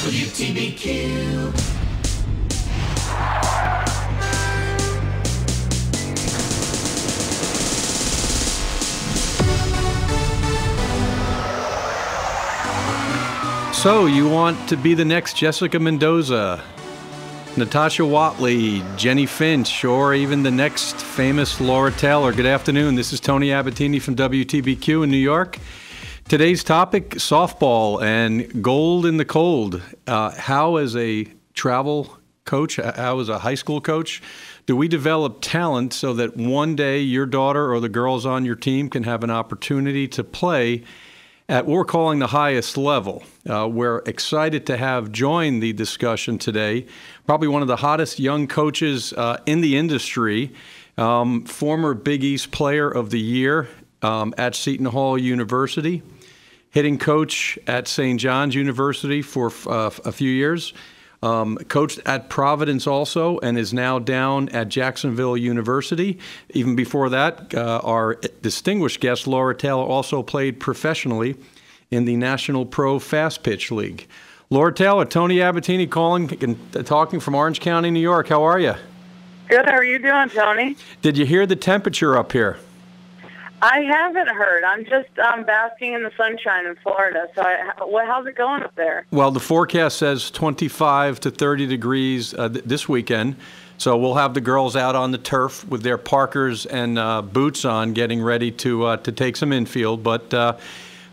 WTBQ. So you want to be the next Jessica Mendoza, Natasha Watley, Jenny Finch, or even the next famous Laura Taylor. Good afternoon. This is Tony Abbatine from WTBQ in New York. Today's topic, softball and gold in the cold. How, as a travel coach, how, as a high school coach, do we develop talent so that one day your daughter or the girls on your team can have an opportunity to play at what we're calling the highest level? We're excited to have joined the discussion today, probably one of the hottest young coaches in the industry, former Big East Player of the Year at Seton Hall University, hitting coach at St. John's University for a few years, coached at Providence also, and is now down at Jacksonville University. Even before that, our distinguished guest, Laura Taylor, also played professionally in the National Pro Fast Pitch League. Laura Taylor, Tony Abbatine calling and talking from Orange County, New York. How are you? Good. How are you doing, Tony? Did you hear the temperature up here? I haven't heard. I'm just basking in the sunshine in Florida. So how's it going up there? Well, the forecast says 25 to 30 degrees this weekend. So we'll have the girls out on the turf with their parkers and boots on, getting ready to take some infield. But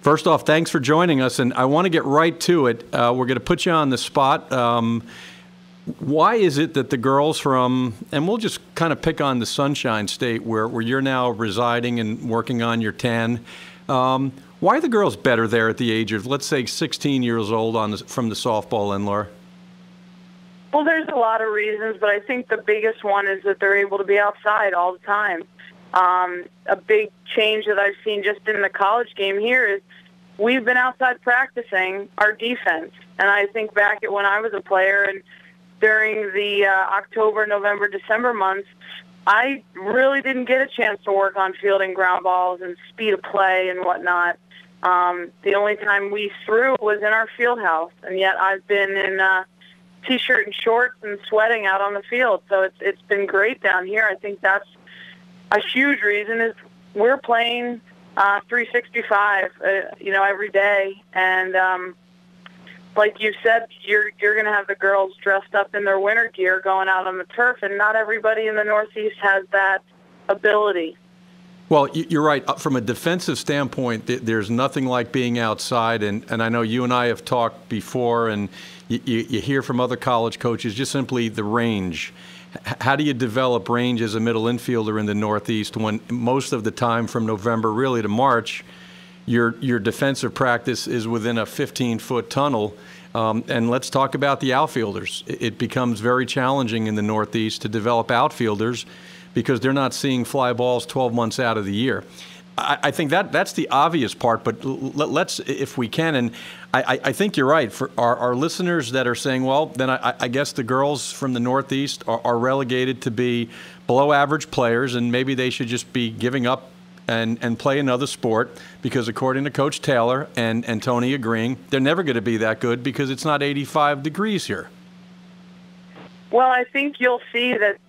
first off, thanks for joining us. And I want to get right to it. We're going to put you on the spot. Why is it that the girls from, and we'll just kind of pick on the Sunshine State where you're now residing and working on your tan, why are the girls better there at the age of, let's say, 16 years old from the softball end, Laura? Well, there's a lot of reasons, but I think the biggest one is that they're able to be outside all the time. A big change that I've seen just in the college game here is we've been outside practicing our defense. And I think back at when I was a player and during the October, November, December months, I really didn't get a chance to work on fielding ground balls and speed of play and whatnot. The only time we threw was in our field house, and yet I've been in T-shirt and shorts and sweating out on the field. So it's been great down here. I think that's a huge reason is we're playing 365, every day, and like you said, you're going to have the girls dressed up in their winter gear going out on the turf, and not everybody in the Northeast has that ability. Well, you're right. From a defensive standpoint, there's nothing like being outside, and I know you and I have talked before, and you hear from other college coaches just simply the range. How do you develop range as a middle infielder in the Northeast when most of the time from November really to March, your defensive practice is within a 15-foot tunnel? And let's talk about the outfielders. It becomes very challenging in the Northeast to develop outfielders because they're not seeing fly balls 12 months out of the year. I think that's the obvious part, but let's, if we can, and I think you're right. For our listeners that are saying, well, then I guess the girls from the Northeast are relegated to be below average players, and maybe they should just be giving up and play another sport, because according to Coach Taylor and Tony agreeing, they're never going to be that good because it's not 85 degrees here. Well, I think you'll see that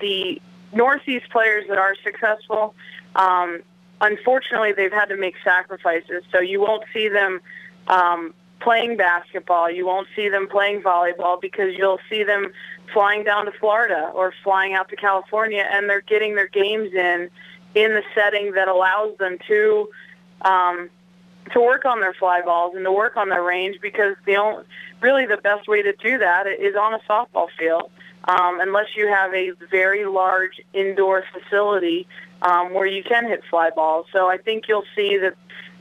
the Northeast players that are successful, unfortunately, they've had to make sacrifices. So you won't see them playing basketball. You won't see them playing volleyball because you'll see them flying down to Florida or flying out to California, and they're getting their games in the setting that allows them to work on their fly balls and to work on their range, because really the best way to do that is on a softball field, unless you have a very large indoor facility where you can hit fly balls. So I think you'll see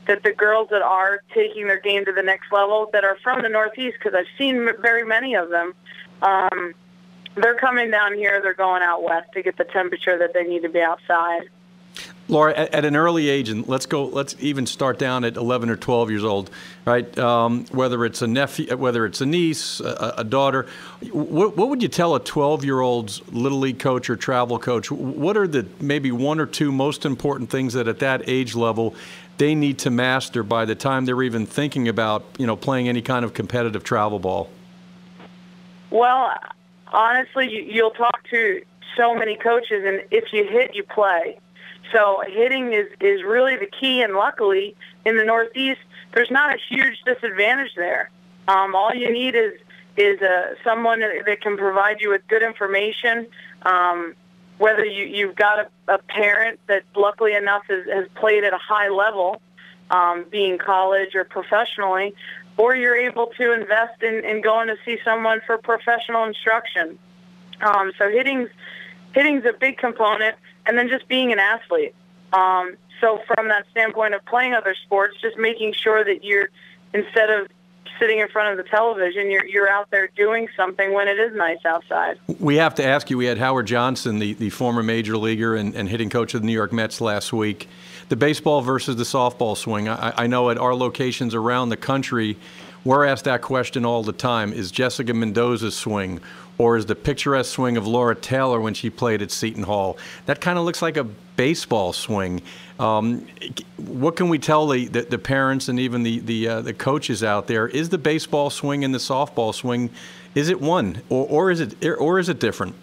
that the girls that are taking their game to the next level that are from the Northeast, because I've seen very many of them, they're coming down here, they're going out west to get the temperature that they need to be outside. Laura, at an early age, and let's even start down at 11 or 12 years old, right? Whether it's a nephew, whether it's a niece, a daughter, what would you tell a 12-year-old's Little League coach or travel coach? What are the maybe one or two most important things that at that age level they need to master by the time they're even thinking about, playing any kind of competitive travel ball? Well, honestly, you'll talk to so many coaches, and if you hit, you play. So hitting is really the key, and luckily in the Northeast, there's not a huge disadvantage there. All you need is someone that can provide you with good information. Whether you've got a parent that luckily enough has played at a high level, being college or professionally, or you're able to invest in going to see someone for professional instruction. So hitting's a big component, and then just being an athlete. So from that standpoint of playing other sports, just making sure that you're, instead of sitting in front of the television, you're out there doing something when it is nice outside. We have to ask you, we had Howard Johnson, the former major leaguer and hitting coach of the New York Mets last week. The baseball versus the softball swing. I know at our locations around the country, we're asked that question all the time. Is Jessica Mendoza's swing, or is the picturesque swing of Laura Taylor when she played at Seton Hall? That kind of looks like a baseball swing. What can we tell the parents and even the coaches out there? Is the baseball swing and the softball swing, is it one, or is it different?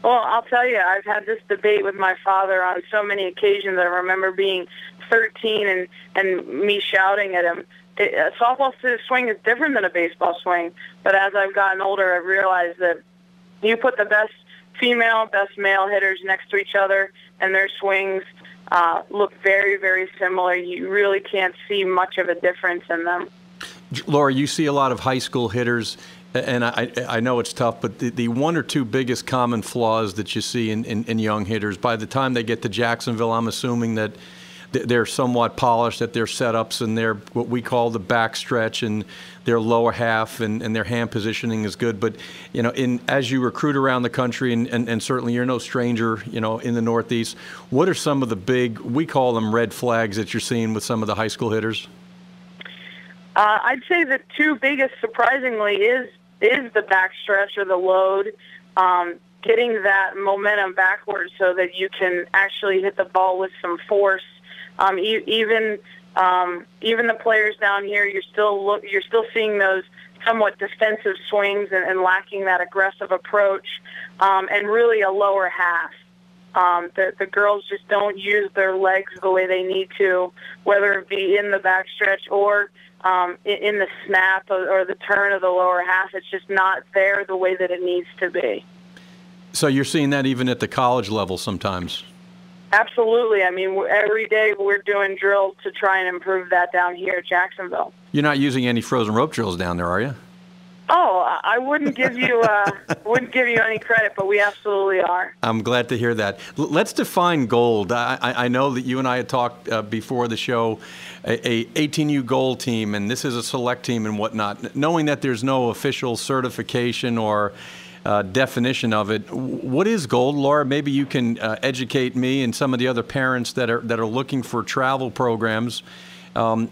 Well, I'll tell you, I've had this debate with my father on so many occasions. I remember being 13 and me shouting at him. A softball swing is different than a baseball swing, but as I've gotten older, I've realized that you put the best female, best male hitters next to each other, and their swings look very, very similar. You really can't see much of a difference in them. Laura, you see a lot of high school hitters, and I know it's tough, but the one or two biggest common flaws that you see in young hitters, by the time they get to Jacksonville, I'm assuming that they're somewhat polished at their setups and their what we call the backstretch and their lower half and their hand positioning is good. But as you recruit around the country and certainly you're no stranger, in the Northeast, what are some of the big, we call them red flags, that you're seeing with some of the high school hitters? I'd say the two biggest, surprisingly, is the backstretch or the load. Getting that momentum backwards so that you can actually hit the ball with some force. Even the players down here, you're still seeing those somewhat defensive swings and lacking that aggressive approach, and really a lower half. The girls just don't use their legs the way they need to, whether it be in the backstretch or in the snap or the turn of the lower half. It's just not there the way that it needs to be. So you're seeing that even at the college level sometimes? Absolutely. I mean, every day we're doing drills to try and improve that down here at Jacksonville. You're not using any frozen rope drills down there, are you? Oh, I wouldn't give you any credit, but we absolutely are. I'm glad to hear that. Let's define gold. I know that you and I had talked before the show, a 18U gold team, and this is a select team and whatnot. Knowing that there's no official certification or definition of it, what is gold, Laura? Maybe you can educate me and some of the other parents that are looking for travel programs.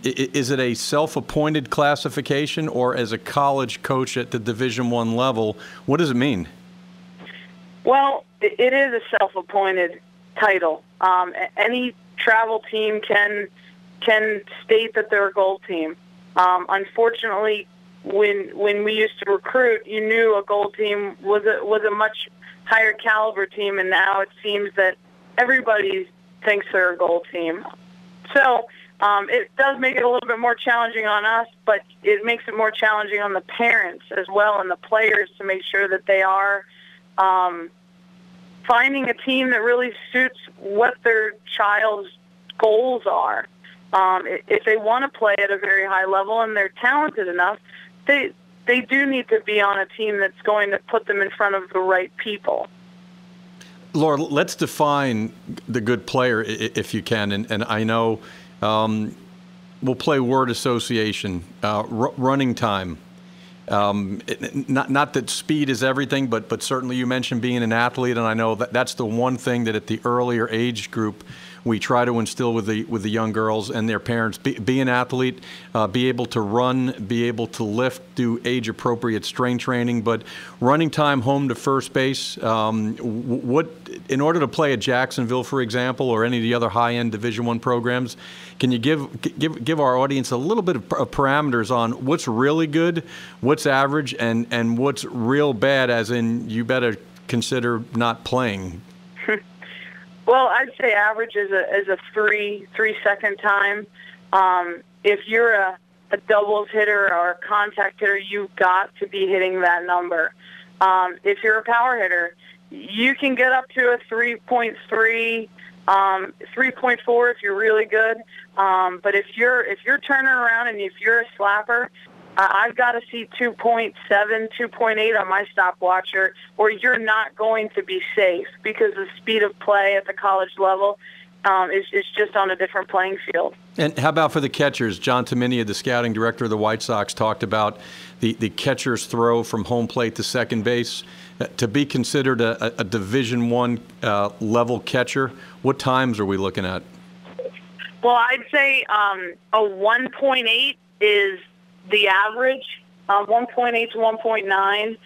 Is it a self-appointed classification, or as a college coach at the Division I level, what does it mean? Well, it is a self-appointed title. Any travel team can state that they're a gold team. Unfortunately, when we used to recruit, you knew a gold team was a much higher caliber team, and now it seems that everybody thinks they're a gold team. So it does make it a little bit more challenging on us, but it makes it more challenging on the parents as well and the players to make sure that they are finding a team that really suits what their child's goals are. If they want to play at a very high level and they're talented enough, they do need to be on a team that's going to put them in front of the right people. Laura, let's define the good player if you can. And I know we'll play word association, running time. Not that speed is everything, but certainly you mentioned being an athlete, and I know that's the one thing that at the earlier age group we try to instill with the young girls and their parents. Be an athlete, be able to run, be able to lift, do age-appropriate strength training. But running time home to first base, in order to play at Jacksonville, for example, or any of the other high-end Division I programs, can you give our audience a little bit of parameters on what's really good, what's average, and what's real bad, as in you better consider not playing? Well, I'd say average is a 3-second time. If you're a doubles hitter or a contact hitter, you've got to be hitting that number. If you're a power hitter, you can get up to a 3.3, 3.4 if you're really good. But if you're turning around and if you're a slapper, I've got to see 2.7, 2.8 on my stopwatch, or you're not going to be safe, because the speed of play at the college level is just on a different playing field. And how about for the catchers? John Tominia, the scouting director of the White Sox, talked about the catcher's throw from home plate to second base. To be considered a Division I level catcher, what times are we looking at? Well, I'd say a 1.8 is the average, 1.8 to 1.9.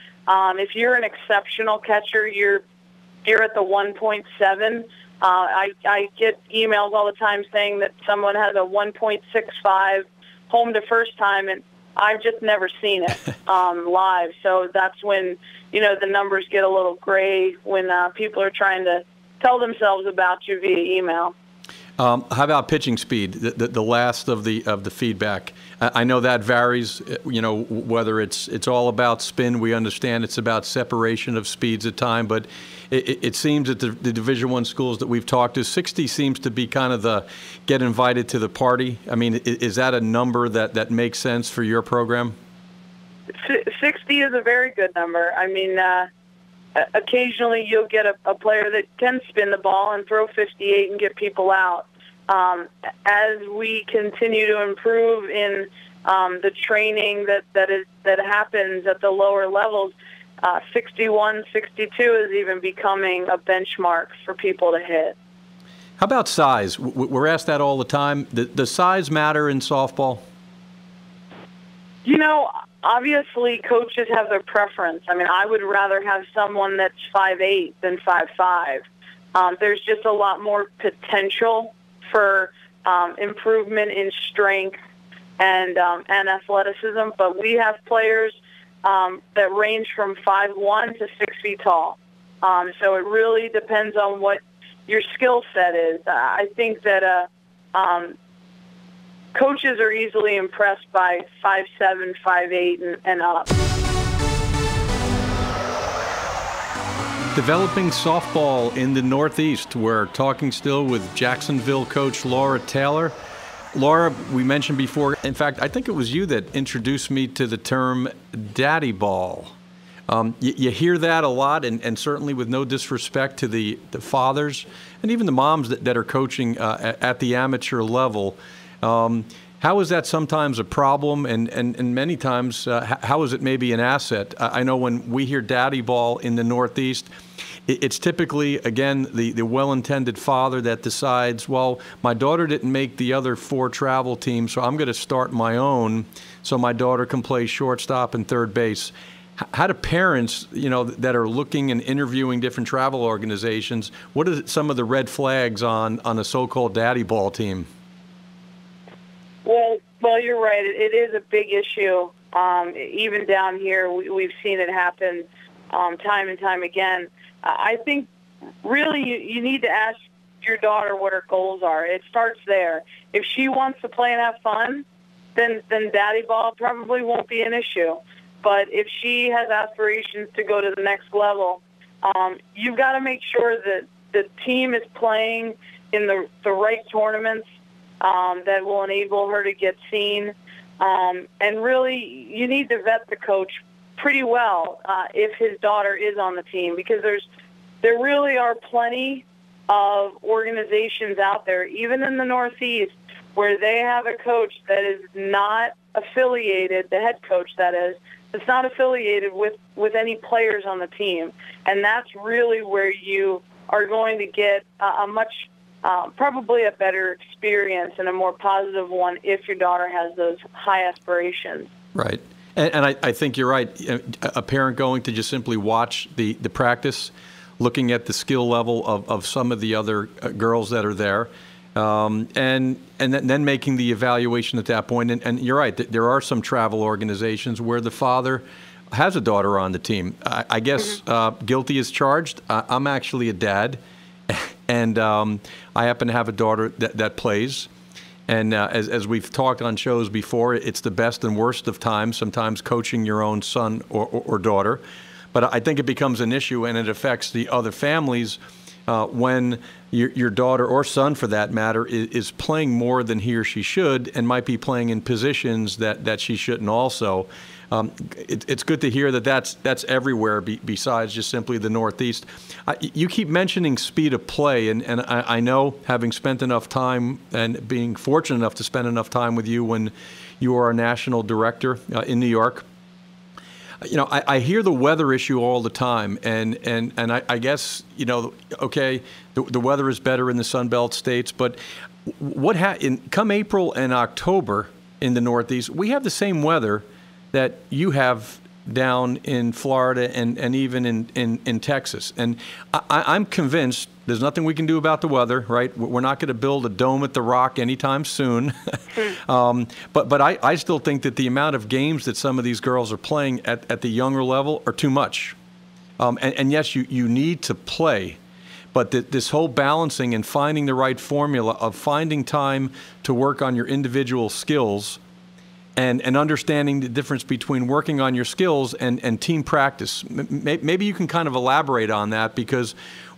If you're an exceptional catcher, you're at the 1.7. I get emails all the time saying that someone has a 1.65 home to first time, and I've just never seen it live. So that's when, the numbers get a little gray, when people are trying to tell themselves about you via email. How about pitching speed, the last of the feedback? I know that varies, whether it's all about spin. We understand it's about separation of speeds at time, but it seems that the Division I schools that we've talked to, 60 seems to be kind of the get invited to the party. I mean, is that a number that makes sense for your program? 60 is a very good number. I mean, occasionally you'll get a player that can spin the ball and throw 58 and get people out. As we continue to improve in the training that happens at the lower levels, 61, 62 is even becoming a benchmark for people to hit. How about size? We're asked that all the time. Does size matter in softball? Obviously, coaches have their preference. I mean, I would rather have someone that's 5'8" than 5'5". There's just a lot more potential for improvement in strength and athleticism. But we have players that range from 5'1" to 6 feet tall. So it really depends on what your skill set is. I think that coaches are easily impressed by 5'7", 5'8", and up. Developing softball in the Northeast. We're talking still with Jacksonville coach Laura Taylor. Laura, we mentioned before, in fact, I think it was you that introduced me to the term daddy ball. You hear that a lot, and certainly with no disrespect to the fathers and even the moms that are coaching at the amateur level. How is that sometimes a problem, and many times, how is it maybe an asset? I know when we hear daddy ball in the Northeast, it's typically, again, the well-intended father that decides, well, my daughter didn't make the other 4 travel teams, so I'm going to start my own so my daughter can play shortstop and third base. How do parents, that are looking and interviewing different travel organizations, what are some of the red flags on a so-called daddy ball team? Well, you're right. It is a big issue. Even down here, we've seen it happen time and time again. I think really you need to ask your daughter what her goals are. It starts there. If she wants to play and have fun, then daddy ball probably won't be an issue. But if she has aspirations to go to the next level, you've got to make sure that the team is playing in the right tournaments that will enable her to get seen. And really, you need to vet the coach pretty well if his daughter is on the team, because there really are plenty of organizations out there, even in the Northeast, where they have a coach that is not affiliated, the head coach that is, that's not affiliated with any players on the team. And that's really where you are going to get a much probably a better experience and a more positive one if your daughter has those high aspirations. Right. And I think you're right. A parent going to just simply watch the practice, looking at the skill level of some of the other girls that are there, and then making the evaluation at that point. And you're right. There are some travel organizations where the father has a daughter on the team. I guess guilty as charged. I'm actually a dad, and I happen to have a daughter that plays. And as we've talked on shows before, it's the best and worst of times, sometimes coaching your own son or daughter. But I think it becomes an issue, and it affects the other families when your daughter or son, for that matter, is playing more than he or she should and might be playing in positions that she shouldn't also. It's good to hear that that's everywhere besides just simply the Northeast. You keep mentioning speed of play, and I know, having spent enough time and being fortunate enough to spend enough time with you when you were our national director in New York. I hear the weather issue all the time, and I guess, okay, the weather is better in the Sun Belt states, but come April and October in the Northeast, we have the same weather that you have down in Florida and even in Texas. And I'm convinced there's nothing we can do about the weather, right? We're not going to build a dome at the Rock anytime soon. But I still think that the amount of games that some of these girls are playing at the younger level are too much. And yes, you need to play. But this whole balancing and finding the right formula of finding time to work on your individual skills and understanding the difference between working on your skills and team practice. Maybe you can kind of elaborate on that, because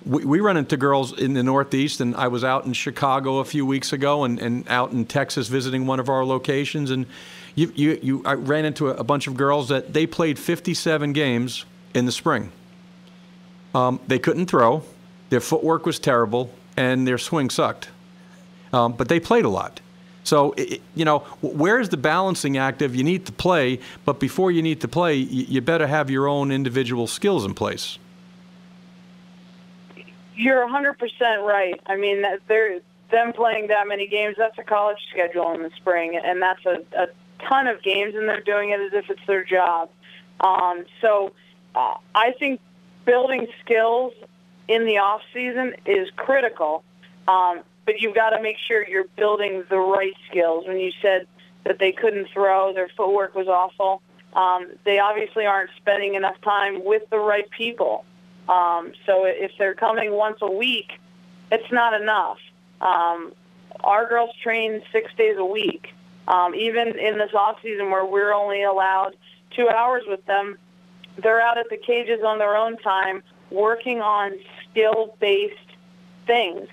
we run into girls in the Northeast, and I was out in Chicago a few weeks ago and out in Texas visiting one of our locations, and I ran into a bunch of girls that they played 57 games in the spring. They couldn't throw, their footwork was terrible, and their swing sucked. But they played a lot. So, where's the balancing act of you need to play, but before you need to play, you better have your own individual skills in place? You're 100% right. I mean, them playing that many games, that's a college schedule in the spring, and that's a ton of games, and they're doing it as if it's their job. So I think building skills in the off season is critical. But you've got to make sure you're building the right skills. When you said that they couldn't throw, their footwork was awful, they obviously aren't spending enough time with the right people. So if they're coming once a week, it's not enough. Our girls train 6 days a week. Even in this off season where we're only allowed 2 hours with them, they're out at the cages on their own time working on skill-based things.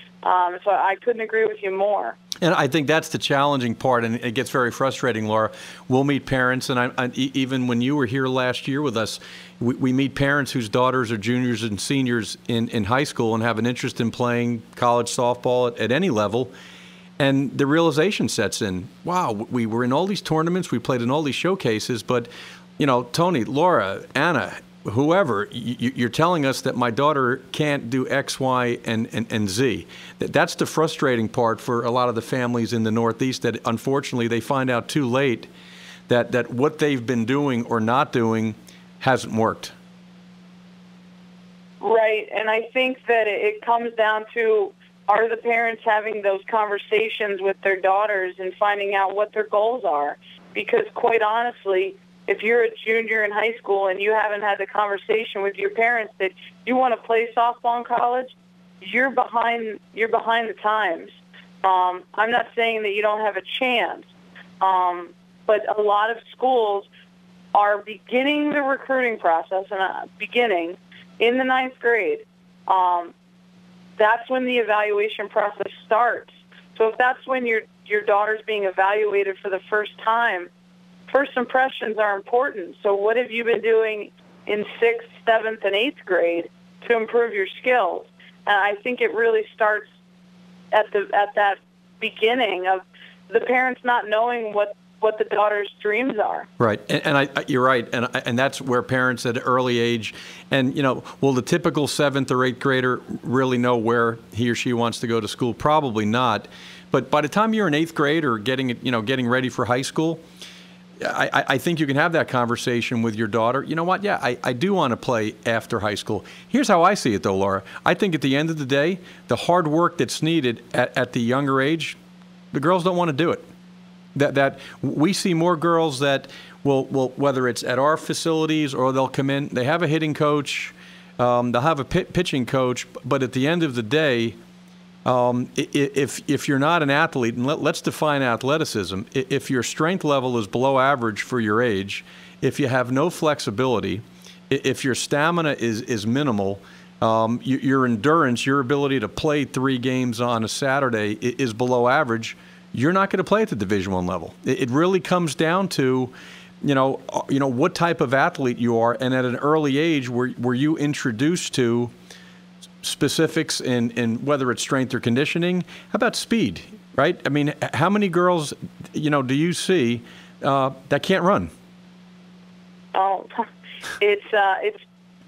So I couldn't agree with you more. And I think that's the challenging part, and it gets very frustrating, Laura. We'll meet parents, and even when you were here last year with us, we meet parents whose daughters are juniors and seniors in high school and have an interest in playing college softball at any level, and the realization sets in. Wow, we were in all these tournaments, we played in all these showcases, but, Tony, Laura, Anna, whoever, you're telling us that my daughter can't do X, Y, and Z. That's the frustrating part for a lot of the families in the Northeast, that unfortunately they find out too late that what they've been doing or not doing hasn't worked. Right, and I think that it comes down to, are the parents having those conversations with their daughters and finding out what their goals are? Because quite honestly, if you're a junior in high school and you haven't had the conversation with your parents that you want to play softball in college, you're behind the times. I'm not saying that you don't have a chance, but a lot of schools are beginning the recruiting process, and beginning in the 9th grade. That's when the evaluation process starts. So if that's when your daughter's being evaluated for the first time, first impressions are important. So what have you been doing in 6th, 7th, and 8th grade to improve your skills? And I think it really starts at that beginning of the parents not knowing what what the daughter's dreams are. Right, and you're right, and that's where parents at an early age, and will the typical 7th or 8th grader really know where he or she wants to go to school? Probably not. But by the time you're in 8th grade or getting ready for high school, I think you can have that conversation with your daughter. You know what? Yeah, I do want to play after high school. Here's how I see it, though, Laura. I think at the end of the day, the hard work that's needed at the younger age, the girls don't want to do it. That we see more girls that will whether it's at our facilities or they'll come in, they have a hitting coach, they'll have a pitching coach, but at the end of the day, if you're not an athlete, and let's define athleticism, if your strength level is below average for your age, if you have no flexibility, if your stamina is minimal, your endurance, your ability to play 3 games on a Saturday is below average, you're not going to play at the Division I level. It really comes down to, what type of athlete you are, and at an early age, were you introduced to specifics in whether it's strength or conditioning? How about speed, right? I mean, how many girls, do you see that can't run? Oh, it's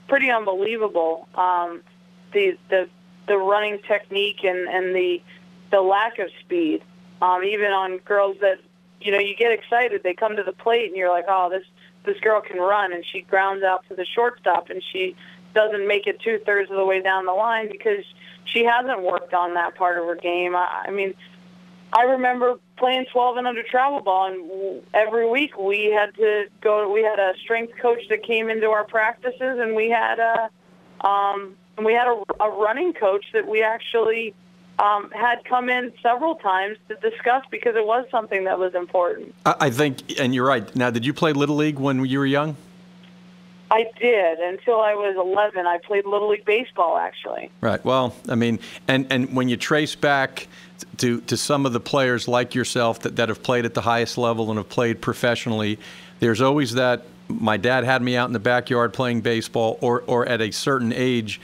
pretty unbelievable. The running technique and the lack of speed. Even on girls that, you get excited, they come to the plate and you're like, oh, this girl can run, and she grounds out to the shortstop and she doesn't make it 2/3 of the way down the line because she hasn't worked on that part of her game. I mean, I remember playing 12 and under travel ball, and every week we had a strength coach that came into our practices, and we had a running coach that we actually had come in several times to discuss because it was something that was important. I think, and you're right. Now, did you play Little League when you were young? I did. Until I was 11, I played Little League baseball, actually. Right. Well, I mean, and when you trace back to some of the players like yourself that have played at the highest level and have played professionally, there's always that, my dad had me out in the backyard playing baseball, or at a certain age,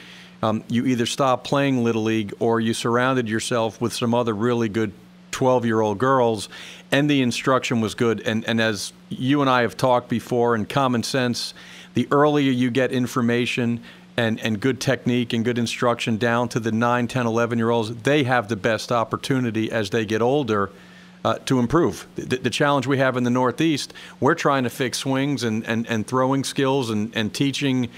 you either stopped playing Little League or you surrounded yourself with some other really good 12-year-old girls, and the instruction was good. And as you and I have talked before, in common sense, the earlier you get information and good technique and good instruction down to the 9, 10, 11-year-olds, they have the best opportunity as they get older to improve. The challenge we have in the Northeast, we're trying to fix swings and throwing skills and teaching,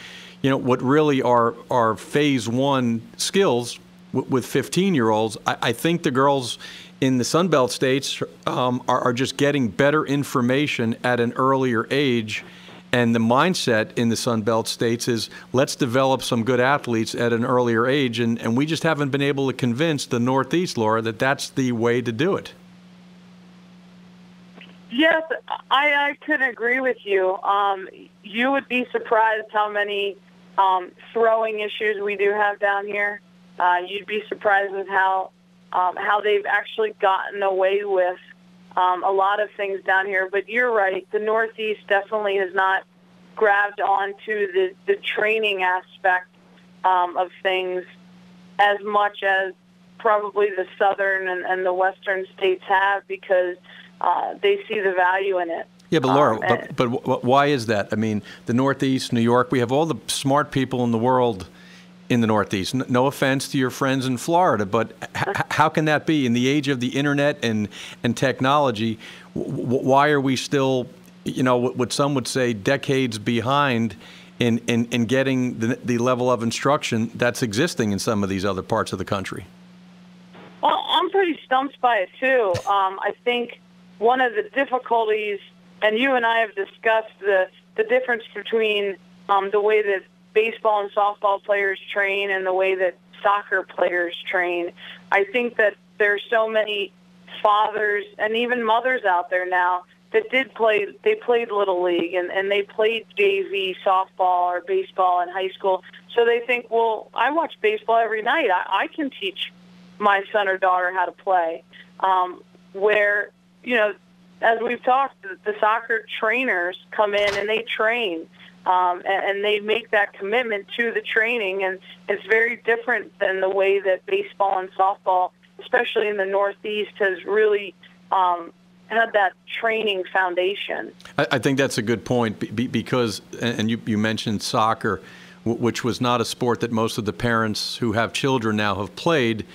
what really are phase 1 skills with 15-year-olds. I think the girls in the Sun Belt states are just getting better information at an earlier age. And the mindset in the Sun Belt states is, let's develop some good athletes at an earlier age. And we just haven't been able to convince the Northeast, Laura, that that's the way to do it. Yes, I could agree with you. You would be surprised how many throwing issues we do have down here. You'd be surprised with how they've actually gotten away with a lot of things down here. But you're right, the Northeast definitely has not grabbed onto the training aspect of things as much as probably the southern and the western states have, because they see the value in it. Yeah, but Laura, but why is that? I mean, the Northeast, New York, we have all the smart people in the world in the Northeast. No offense to your friends in Florida, but how can that be? In the age of the internet and technology, why are we still, what some would say, decades behind in getting the level of instruction that's existing in some of these other parts of the country? Well, I'm pretty stumped by it, too. I think one of the difficulties, and you and I have discussed the difference between the way that baseball and softball players train and the way that soccer players train. I think that there's so many fathers and even mothers out there now that they played Little League and they played JV softball or baseball in high school. So they think, well, I watch baseball every night. I can teach my son or daughter how to play. Where, as we've talked, the soccer trainers come in and they train. And they make that commitment to the training, and it's very different than the way that baseball and softball, especially in the Northeast, has really had that training foundation. I think that's a good point because, and you mentioned soccer, which was not a sport that most of the parents who have children now have played.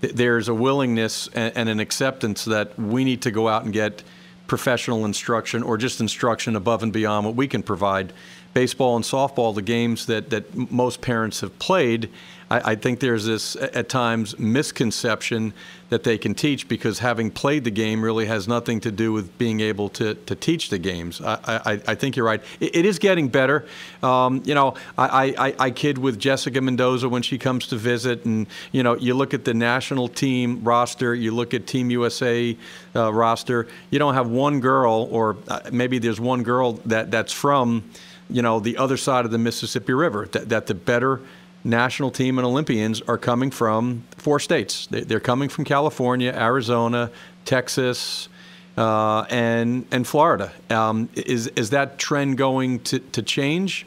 There's a willingness and an acceptance that we need to go out and get professional instruction or just instruction above and beyond what we can provide. Baseball and softball, the games that most parents have played, I think there's this, at times, misconception that they can teach because having played the game really has nothing to do with being able to teach the games. I think you're right. It is getting better. I kid with Jessica Mendoza when she comes to visit, and, you look at the national team roster, you look at Team USA roster, you don't have one girl, or maybe there's one girl that's from the other side of the Mississippi River, that the better national team and Olympians are coming from 4 states. They're coming from California, Arizona, Texas, and Florida. Is that trend going to change?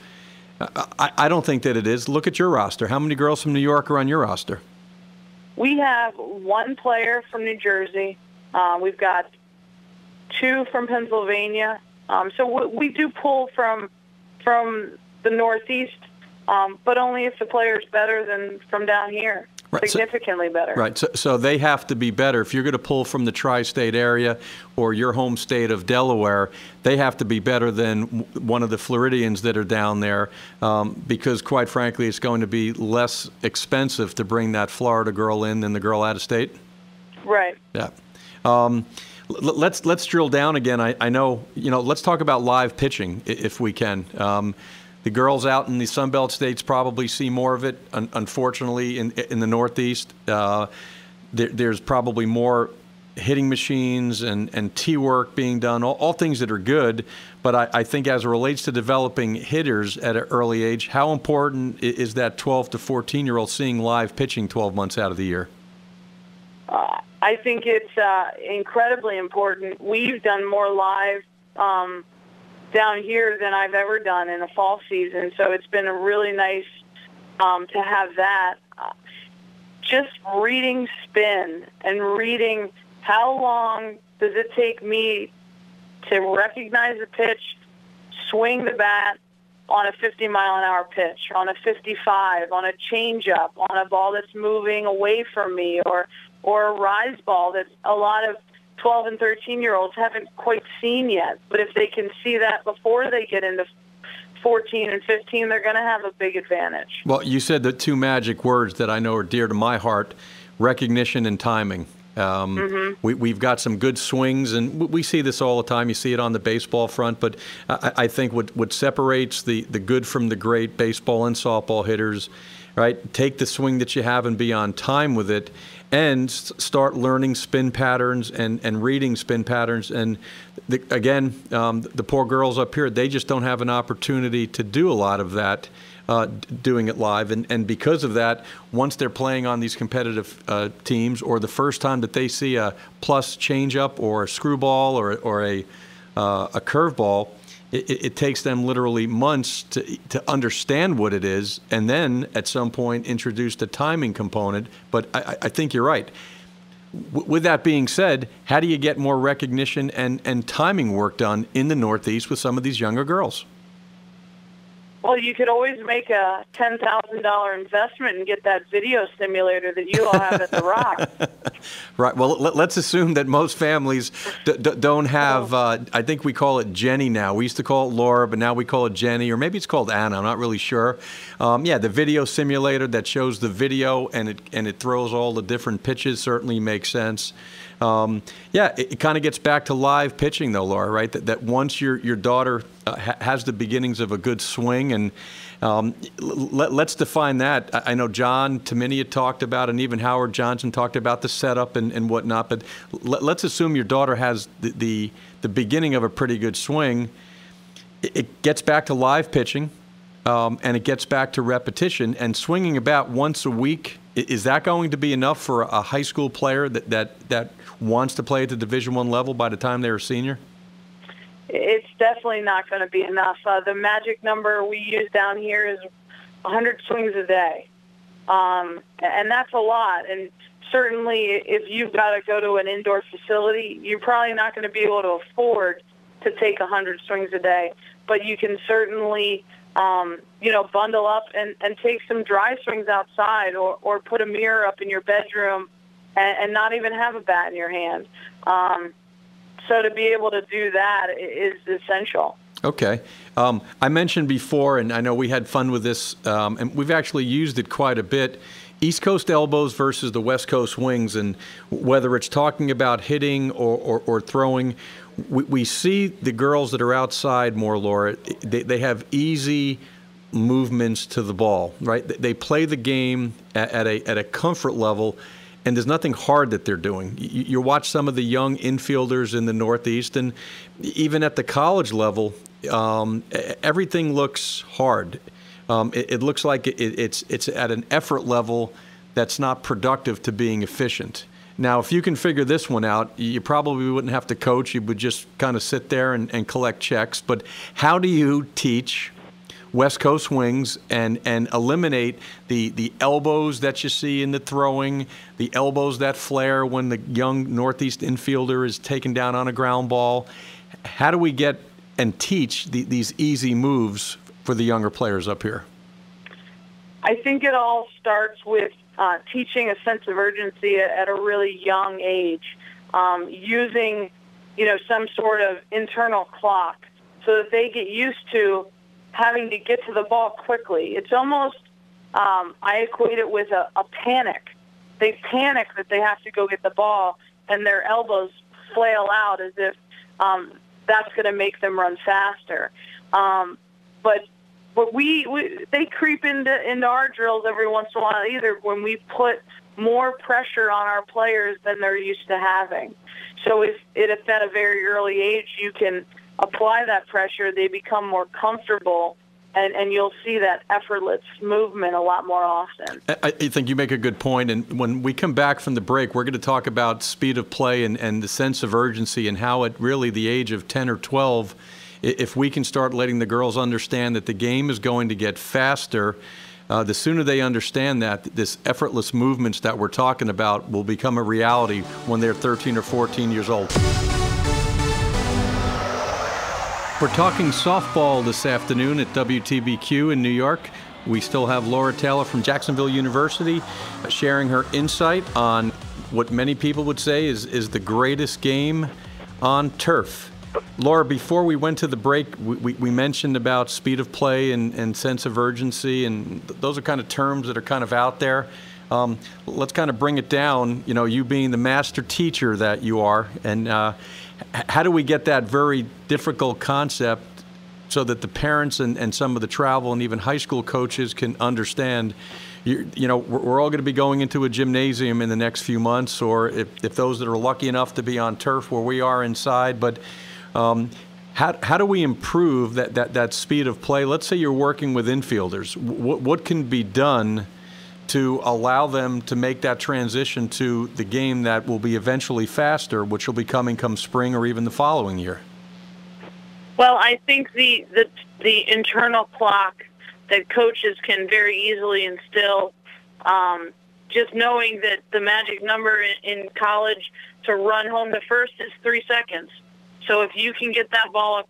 I don't think that it is. Look at your roster. How many girls from New York are on your roster? We have 1 player from New Jersey. We've got 2 from Pennsylvania. So we do pull from the Northeast, but only if the player's better than from down here, right. Significantly better. Right. So they have to be better. If you're going to pull from the tri-state area or your home state of Delaware, they have to be better than one of the Floridians that are down there, because, quite frankly, it's going to be less expensive to bring that Florida girl in than the girl out of state. Right. Yeah. Let's drill down again. I know, let's talk about live pitching if we can. The girls out in the Sun Belt states probably see more of it. Unfortunately, in the Northeast, there's probably more hitting machines and tee work being done, all things that are good. But I think as it relates to developing hitters at an early age, how important is that 12 to 14-year-old seeing live pitching 12 months out of the year? I think it's incredibly important. We've done more live down here than I've ever done in a fall season, so it's been really nice to have that. Just reading spin and reading how long does it take me to recognize a pitch, swing the bat on a 50-mile-an-hour pitch, on a 55, on a changeup, on a ball that's moving away from me, or a rise ball that a lot of 12 and 13-year-olds haven't quite seen yet. But if they can see that before they get into 14 and 15, they're going to have a big advantage. Well, you said the 2 magic words that I know are dear to my heart: recognition and timing. We've got some good swings, and we see this all the time. You see it on the baseball front, but I think what separates the good from the great baseball and softball hitters, right? Take the swing that you have and be on time with it, and start learning spin patterns and reading spin patterns. And the poor girls up here, they just don't have an opportunity to do a lot of that, doing it live. And because of that, once they're playing on these competitive teams, or the first time that they see a plus changeup or a screwball or a curveball, it takes them literally months to understand what it is, and then at some point introduce the timing component. But I think you're right. With that being said, how do you get more recognition and timing work done in the Northeast with some of these younger girls? Well, you could always make a $10,000 investment and get that video simulator that you all have at the Rock. Right. Well, let's assume that most families don't have, I think we call it Jenny now. We used to call it Laura, but now we call it Jenny, or maybe it's called Anna. I'm not really sure. The video simulator that shows the video and it throws all the different pitches certainly makes sense. It kind of gets back to live pitching, though, Laura, right? That once your daughter has the beginnings of a good swing, and let's define that. I know John Taminia talked about, and even Howard Johnson talked about the setup and whatnot, but let's assume your daughter has the beginning of a pretty good swing. It gets back to live pitching, and it gets back to repetition, and swinging about once a week. Is that going to be enough for a high school player that wants to play at the Division I level by the time they're a senior? It's definitely not going to be enough. The magic number we use down here is 100 swings a day, and that's a lot. And certainly if you've got to go to an indoor facility, you're probably not going to be able to afford to take 100 swings a day. But you can certainly, bundle up and take some dry swings outside, or put a mirror up in your bedroom and not even have a bat in your hand. So to be able to do that is essential. Okay. I mentioned before, and I know we had fun with this, and we've actually used it quite a bit, East Coast elbows versus the West Coast wings, and whether it's talking about hitting or throwing, we see the girls that are outside more, Laura, they have easy movements to the ball, right? They play the game at a comfort level, and there's nothing hard that they're doing. You watch some of the young infielders in the Northeast, and even at the college level, everything looks hard. It looks like it's at an effort level that's not productive to being efficient. Now, if you can figure this one out, you probably wouldn't have to coach. You would just kind of sit there and collect checks. But how do you teach West Coast wings and eliminate the elbows that you see in the throwing, the elbows that flare when the young Northeast infielder is taken down on a ground ball? How do we get and teach these easy moves for the younger players up here? I think it all starts with teaching a sense of urgency at a really young age, using, some sort of internal clock so that they get used to having to get to the ball quickly. It's almost, I equate it with a panic. They panic that they have to go get the ball, and their elbows flail out as if that's going to make them run faster. But they creep into our drills every once in a while, either when we put more pressure on our players than they're used to having. So if at a very early age you can apply that pressure, they become more comfortable, and you'll see that effortless movement a lot more often. I think you make a good point, and when we come back from the break, we're going to talk about speed of play and the sense of urgency and how at really the age of 10 or 12, if we can start letting the girls understand that the game is going to get faster, the sooner they understand that, this effortless movements that we're talking about will become a reality when they're 13 or 14 years old. We're talking softball this afternoon at WTBQ in New York. We still have Laura Taylor from Jacksonville University sharing her insight on what many people would say is the greatest game on turf. Laura, before we went to the break, we mentioned about speed of play and sense of urgency, and those are kind of terms that are kind of out there. Let's kind of bring it down, you being the master teacher that you are, and how do we get that very difficult concept so that the parents and some of the travel and even high school coaches can understand? We're all going to be going into a gymnasium in the next few months, or if those that are lucky enough to be on turf where we are inside. But how do we improve that speed of play? Let's say you're working with infielders. What can be done to allow them to make that transition to the game that will be eventually faster, which will be coming come spring or even the following year? Well, I think the internal clock that coaches can very easily instill, just knowing that the magic number in college to run home to first is 3 seconds. So if you can get that ball,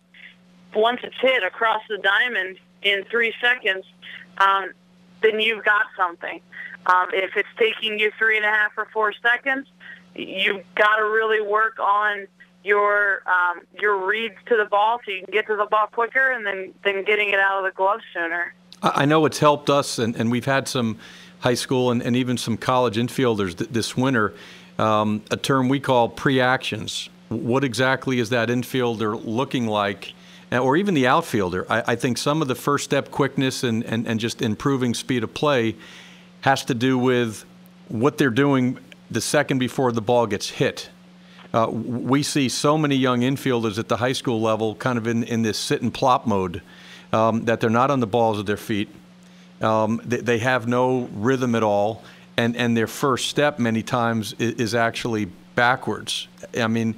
once it's hit across the diamond in 3 seconds, then you've got something. If it's taking you 3.5 or 4 seconds, you've got to really work on your reads to the ball so you can get to the ball quicker and then getting it out of the glove sooner. I know it's helped us, and we've had some high school and even some college infielders this winter, a term we call pre-actions. What exactly is that infielder looking like? Or even the outfielder. I think some of the first step quickness and just improving speed of play has to do with what they're doing the second before the ball gets hit. We see so many young infielders at the high school level kind of in this sit and plop mode, that they're not on the balls of their feet. They have no rhythm at all, and their first step many times is actually backwards. I mean,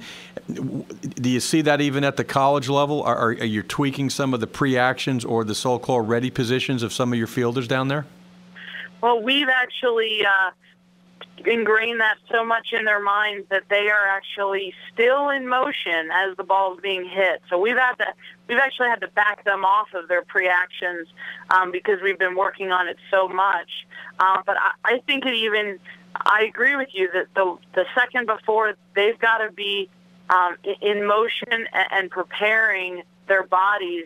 do you see that even at the college level? Are you tweaking some of the pre-actions or the so-called ready positions of some of your fielders down there? Well, we've actually ingrain that so much in their minds that they are actually still in motion as the ball is being hit. So we've actually had to back them off of their pre-actions because we've been working on it so much. But I think I agree with you that the second before, they've got to be in motion and preparing their bodies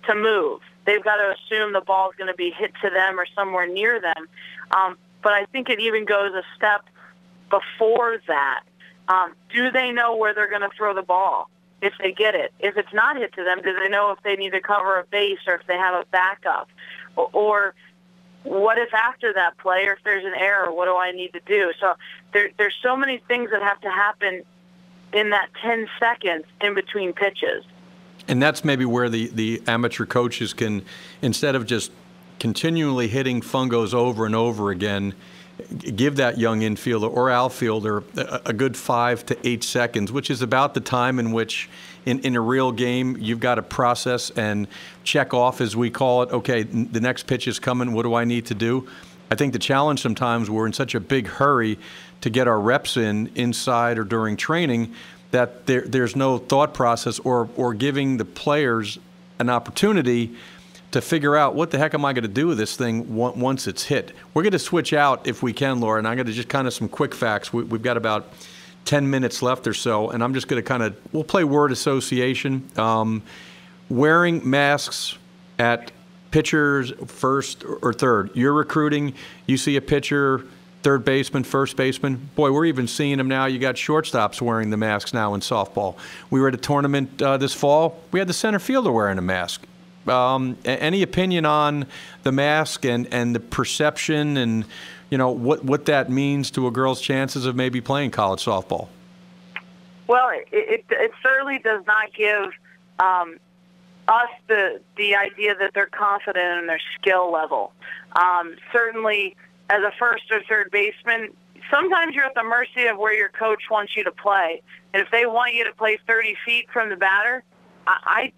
to move. They've got to assume the ball is going to be hit to them or somewhere near them. But I think it even goes a step before that. Do they know where they're going to throw the ball if they get it? If it's not hit to them, do they know if they need to cover a base or if they have a backup? Or what if after that play, or if there's an error, what do I need to do? So there's so many things that have to happen in that 10 seconds in between pitches. And that's maybe where the amateur coaches can, instead of just continually hitting fungos over and over again, give that young infielder or outfielder a good 5 to 8 seconds, which is about the time in which, in a real game, you've got to process and check off, as we call it. Okay, the next pitch is coming. What do I need to do? I think the challenge sometimes, we're in such a big hurry to get our reps inside or during training, that there's no thought process or giving the players an opportunity to figure out what the heck am I going to do with this thing once it's hit. We're going to switch out, if we can, Laura, and I'm going to just kind of some quick facts. We've got about 10 minutes left or so, and I'm just going to we'll play word association. Wearing masks at pitchers first or third. You're recruiting, you see a pitcher, third baseman, first baseman. Boy, we're even seeing them now. You got shortstops wearing the masks now in softball. We were at a tournament this fall. We had the center fielder wearing a mask. Any opinion on the mask and the perception and, what that means to a girl's chances of maybe playing college softball? Well, it certainly does not give us the idea that they're confident in their skill level. Certainly, as a first or third baseman, sometimes you're at the mercy of where your coach wants you to play. And if they want you to play 30 feet from the batter, I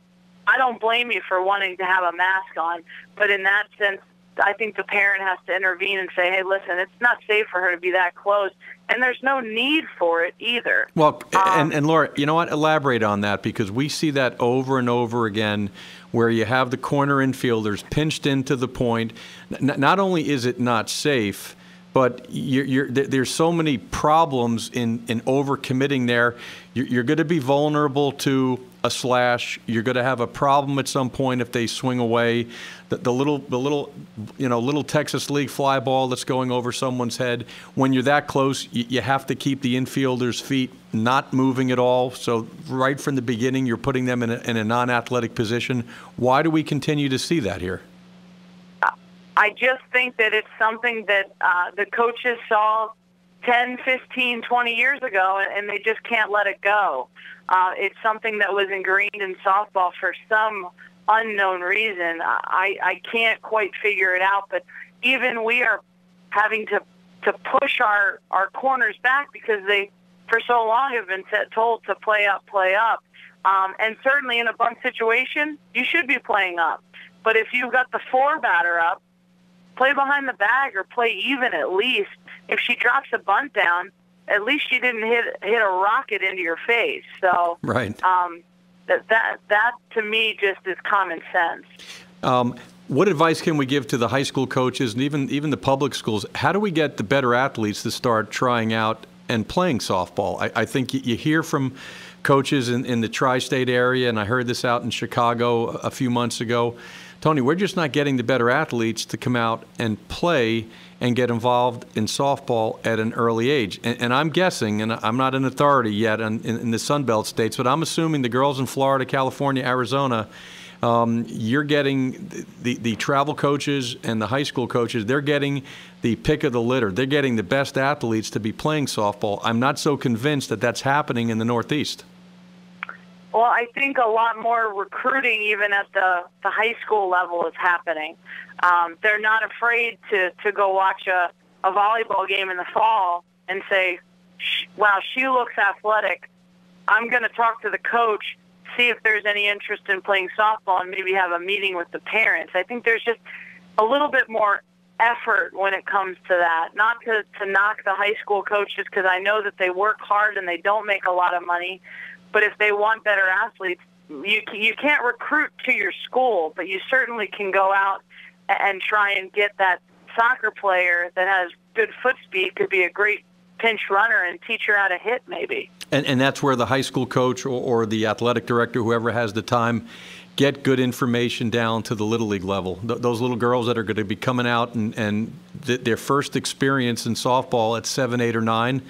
don't blame you for wanting to have a mask on. But in that sense, I think the parent has to intervene and say, hey, listen, it's not safe for her to be that close. And there's no need for it either. Well, and Laura, you know what? Elaborate on that, because we see that over and over again where you have the corner infielders pinched into the point. Not only is it not safe, but there's so many problems in overcommitting there. You're going to be vulnerable to a slash. You're going to have a problem at some point if they swing away. The little Texas League fly ball that's going over someone's head. When you're that close, you have to keep the infielder's feet not moving at all. So right from the beginning, you're putting them in a non-athletic position. Why do we continue to see that here? I just think that it's something that the coaches saw 10, 15, 20 years ago, and they just can't let it go. It's something that was ingrained in softball for some unknown reason. I can't quite figure it out, but even we are having to push our corners back because they, for so long, have been told to play up, play up. And certainly in a bunt situation, you should be playing up. But if you've got the 4 batter up, play behind the bag or play even at least. If she drops a bunt down, at least she didn't hit a rocket into your face. So right. That to me just is common sense. What advice can we give to the high school coaches and even the public schools? How do we get the better athletes to start trying out and playing softball? I think you hear from coaches in the tri-state area, and I heard this out in Chicago a few months ago. Tony, we're just not getting the better athletes to come out and play and get involved in softball at an early age. And I'm guessing, and I'm not an authority yet in the Sun Belt states, but I'm assuming the girls in Florida, California, Arizona, you're getting the travel coaches and the high school coaches, they're getting the pick of the litter. They're getting the best athletes to be playing softball. I'm not so convinced that that's happening in the Northeast. Well, I think a lot more recruiting even at the high school level is happening. They're not afraid to go watch a volleyball game in the fall and say, wow, she looks athletic. I'm going to talk to the coach, see if there's any interest in playing softball, and maybe have a meeting with the parents. I think there's just a little bit more effort when it comes to that. Not to knock the high school coaches, because I know that they work hard and they don't make a lot of money. But if they want better athletes, you can't recruit to your school, but you certainly can go out and try and get that soccer player that has good foot speed, could be a great pinch runner, and teach her how to hit maybe. And that's where the high school coach or the athletic director, whoever has the time, get good information down to the Little League level. Those little girls that are going to be coming out and their first experience in softball at 7, 8, or 9,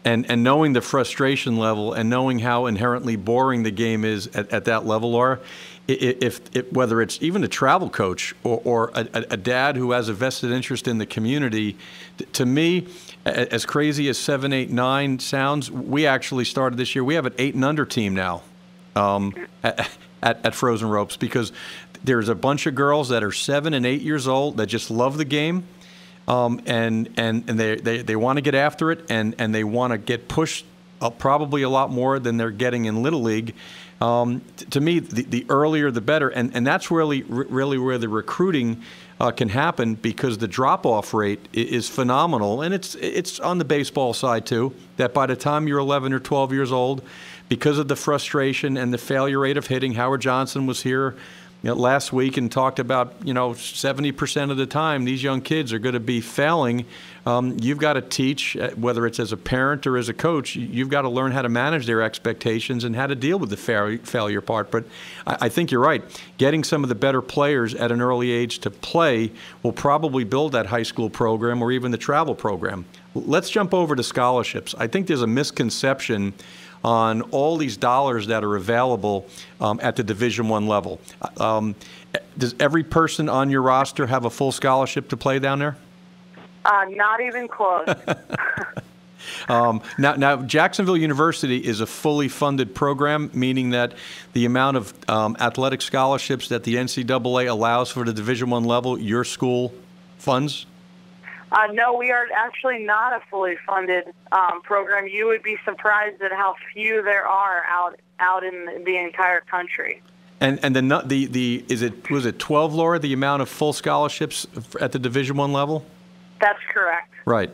and knowing the frustration level and knowing how inherently boring the game is at that level, Laura, if whether it's even a travel coach or a dad who has a vested interest in the community, to me, as crazy as 7, 8, 9 sounds, we actually started this year. We have an 8 and under team now at Frozen Ropes, because there's a bunch of girls that are 7 and 8 years old that just love the game. And they want to get after it, and they want to get pushed up probably a lot more than they're getting in Little League. To me, the earlier the better, and that's really where the recruiting can happen, because the drop-off rate is phenomenal, and it's on the baseball side too. That by the time you're 11 or 12 years old, because of the frustration and the failure rate of hitting, Howard Johnson was here last week and talked about 70% of the time these young kids are going to be failing. You've got to teach, whether it's as a parent or as a coach, you've got to learn how to manage their expectations and how to deal with the failure part. But I think you're right. Getting some of the better players at an early age to play will probably build that high school program or even the travel program. Let's jump over to scholarships. I think there's a misconception on all these dollars that are available at the Division I level. Does every person on your roster have a full scholarship to play down there? Not even close. Now, Jacksonville University is a fully funded program, meaning that the amount of athletic scholarships that the NCAA allows for the Division I level, your school funds? No, we are actually not a fully funded program. You would be surprised at how few there are out in the entire country. And was it 12, Laura, the amount of full scholarships at the Division I level? That's correct. Right.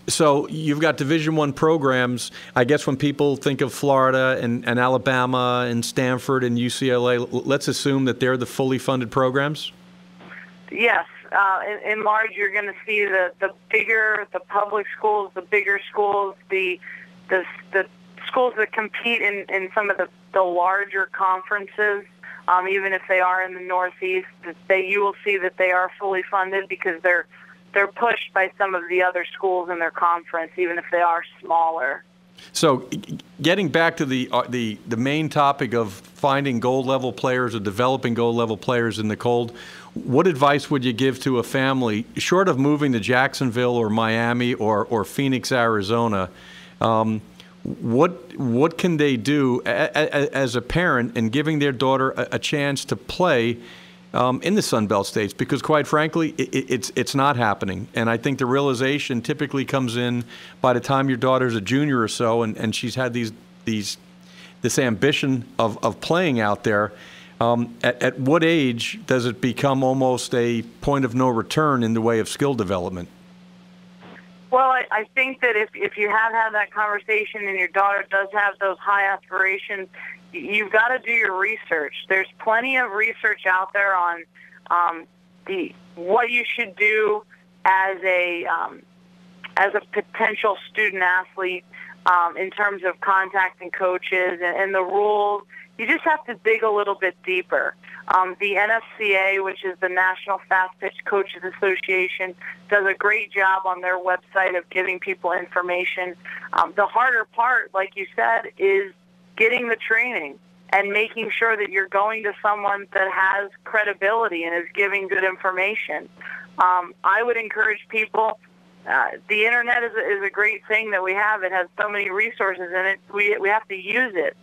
So you've got Division I programs. I guess when people think of Florida and Alabama and Stanford and UCLA, let's assume that they're the fully funded programs? Yes. In large, you're going to see the public schools, the bigger schools, the schools that compete in some of the larger conferences, even if they are in the Northeast, you will see that they are fully funded, because they're pushed by some of the other schools in their conference, even if they are smaller. So, getting back to the main topic of finding gold level players or developing gold level players in the cold, what advice would you give to a family, short of moving to Jacksonville or Miami or Phoenix, Arizona? What can they do as a parent in giving their daughter a chance to play in the Sun Belt states? Because quite frankly, it's not happening. And I think the realization typically comes in by the time your daughter's a junior or so, and she's had this ambition of playing out there. At what age does it become almost a point of no return in the way of skill development? Well, I think that if you have had that conversation and your daughter does have those high aspirations, you've got to do your research. There's plenty of research out there on what you should do as a potential student athlete in terms of contacting coaches and the rules. You just have to dig a little bit deeper. The NFCA, which is the National Fast Pitch Coaches Association, does a great job on their website of giving people information. The harder part, like you said, is getting the training and making sure that you're going to someone that has credibility and is giving good information. I would encourage people, the internet is a great thing that we have. It has so many resources in it. We have to use it.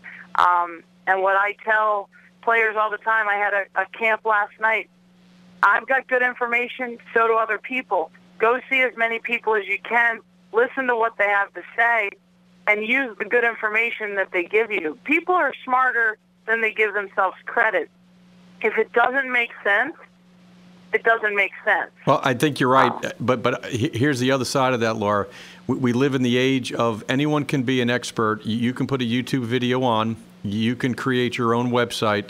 And what I tell players all the time, I had a camp last night. I've got good information, so do other people. Go see as many people as you can, listen to what they have to say, and use the good information that they give you. People are smarter than they give themselves credit. If it doesn't make sense, it doesn't make sense. Well, I think you're right, but here's the other side of that, Laura. We live in the age of anyone can be an expert. You can put a YouTube video on. You can create your own website.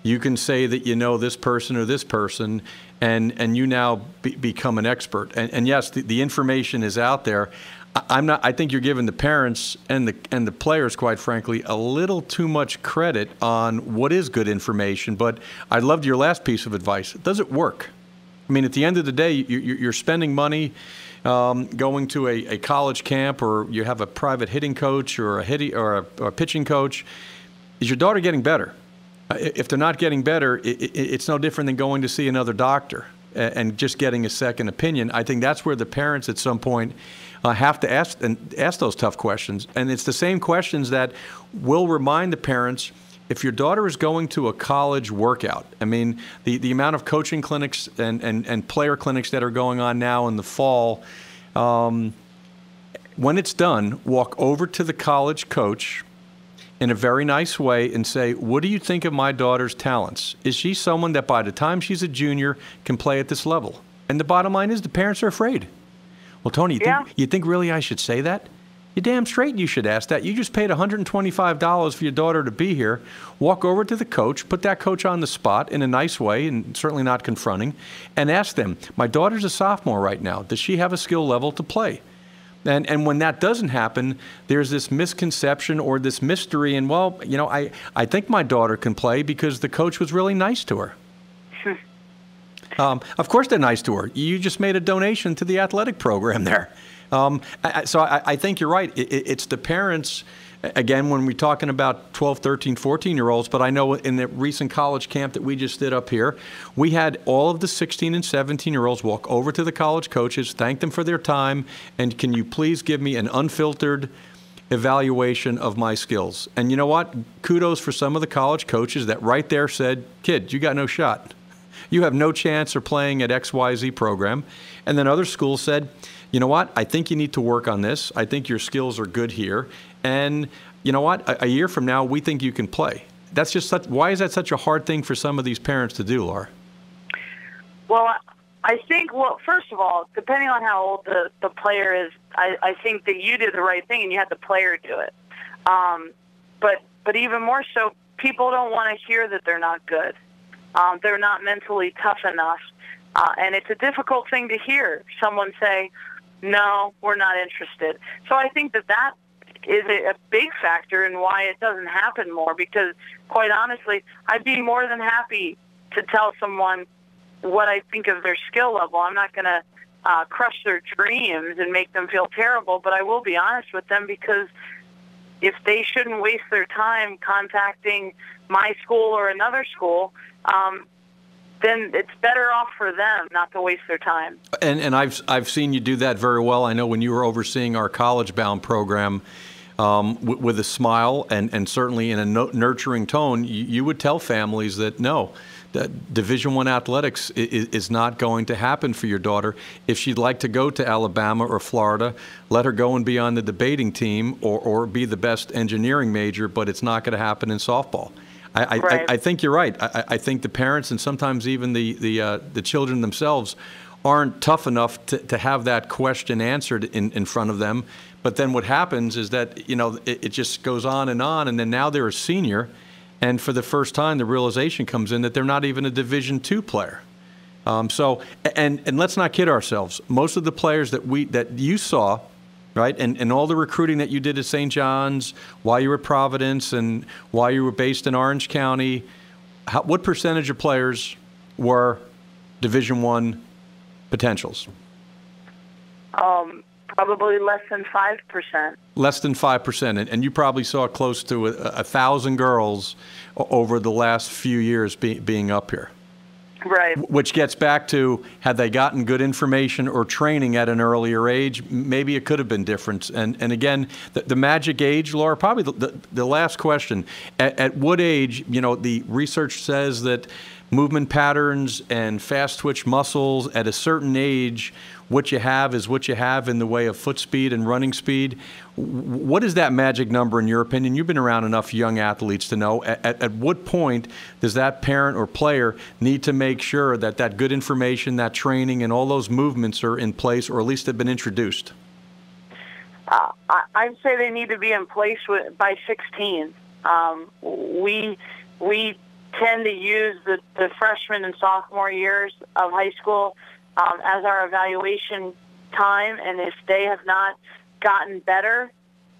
You can say that you know this person or this person, and you now become an expert. And yes, the information is out there. I think you're giving the parents and the players, quite frankly, a little too much credit on what is good information. But I loved your last piece of advice. Does it work? I mean, at the end of the day, you're spending money going to a college camp, or you have a private hitting coach or a pitching coach. Is your daughter getting better? If they're not getting better, it's no different than going to see another doctor and just getting a second opinion. I think that's where the parents at some point have to ask those tough questions. And it's the same questions that will remind the parents, if your daughter is going to a college workout, I mean, the amount of coaching clinics and player clinics that are going on now in the fall, when it's done, walk over to the college coach in a very nice way and say, what do you think of my daughter's talents? Is she someone that by the time she's a junior can play at this level? And the bottom line is the parents are afraid. Well, Tony, you think really I should say that? You're damn straight you should ask that. You just paid $125 for your daughter to be here. Walk over to the coach, put that coach on the spot in a nice way and certainly not confronting, and ask them, my daughter's a sophomore right now. Does she have a skill level to play? And when that doesn't happen, there's this misconception or this mystery. And, well, you know, I think my daughter can play because the coach was really nice to her. Of course they're nice to her. You just made a donation to the athletic program there. So I think you're right. It's the parents, again, when we're talking about 12, 13, 14-year-olds, but I know in the recent college camp that we just did up here, we had all of the 16 and 17-year-olds walk over to the college coaches, thank them for their time, and can you please give me an unfiltered evaluation of my skills? And you know what? Kudos for some of the college coaches that right there said, kid, you got no shot. You have no chance of playing at XYZ program. And then other schools said, you know what, I think you need to work on this. I think your skills are good here. And you know what, a year from now, we think you can play. That's just why is that such a hard thing for some of these parents to do, Laura? Well, I think, first of all, depending on how old the player is, I think that you did the right thing and you had the player do it. But even more so, people don't want to hear that they're not good. They're not mentally tough enough. And it's a difficult thing to hear someone say, no, we're not interested. So I think that is a big factor in why it doesn't happen more, because quite honestly, I'd be more than happy to tell someone what I think of their skill level. I'm not going to crush their dreams and make them feel terrible, but I will be honest with them, because if they shouldn't waste their time contacting my school or another school, then it's better off for them not to waste their time. And I've seen you do that very well. I know when you were overseeing our college-bound program with a smile and certainly in a nurturing tone, you would tell families that, no, that Division I athletics is not going to happen for your daughter. If she'd like to go to Alabama or Florida, let her go and be on the debating team or be the best engineering major, but it's not going to happen in softball. I think you're right. I think the parents and sometimes even the children themselves aren't tough enough to have that question answered in front of them. But then what happens is that, you know, it just goes on, and then now they're a senior, and for the first time the realization comes in that they're not even a Division II player. So let's not kid ourselves. Most of the players that you saw, right, and all the recruiting that you did at St. John's, while you were at Providence, and while you were based in Orange County, what percentage of players were Division I potentials? Probably less than 5%. Less than 5%, and you probably saw close to 1,000 girls over the last few years being up here. Right. Which gets back to, had they gotten good information or training at an earlier age, maybe it could have been different. And again, the magic age, Laura, probably the last question. At what age, you know, the research says that movement patterns and fast twitch muscles at a certain age, what you have is what you have in the way of foot speed and running speed. What is that magic number in your opinion? You've been around enough young athletes to know at what point does that parent or player need to make sure that that good information, that training, and all those movements are in place, or at least have been introduced? I'd say they need to be in place by 16. We tend to use the freshman and sophomore years of high school as our evaluation time, and if they have not gotten better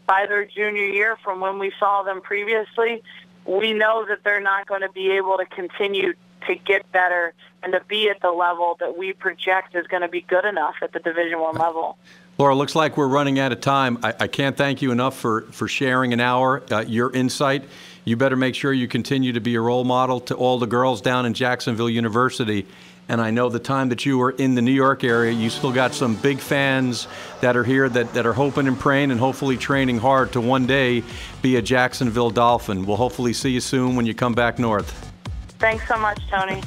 by their junior year from when we saw them previously, we know that they're not going to be able to continue to get better and to be at the level that we project is going to be good enough at the Division I level. Laura, looks like we're running out of time. I can't thank you enough for sharing an hour, your insight. You better make sure you continue to be a role model to all the girls down in Jacksonville University. And I know the time that you were in the New York area, you still got some big fans that are here that are hoping and praying and hopefully training hard to one day be a Jacksonville Dolphin. We'll hopefully see you soon when you come back north. Thanks so much, Tony.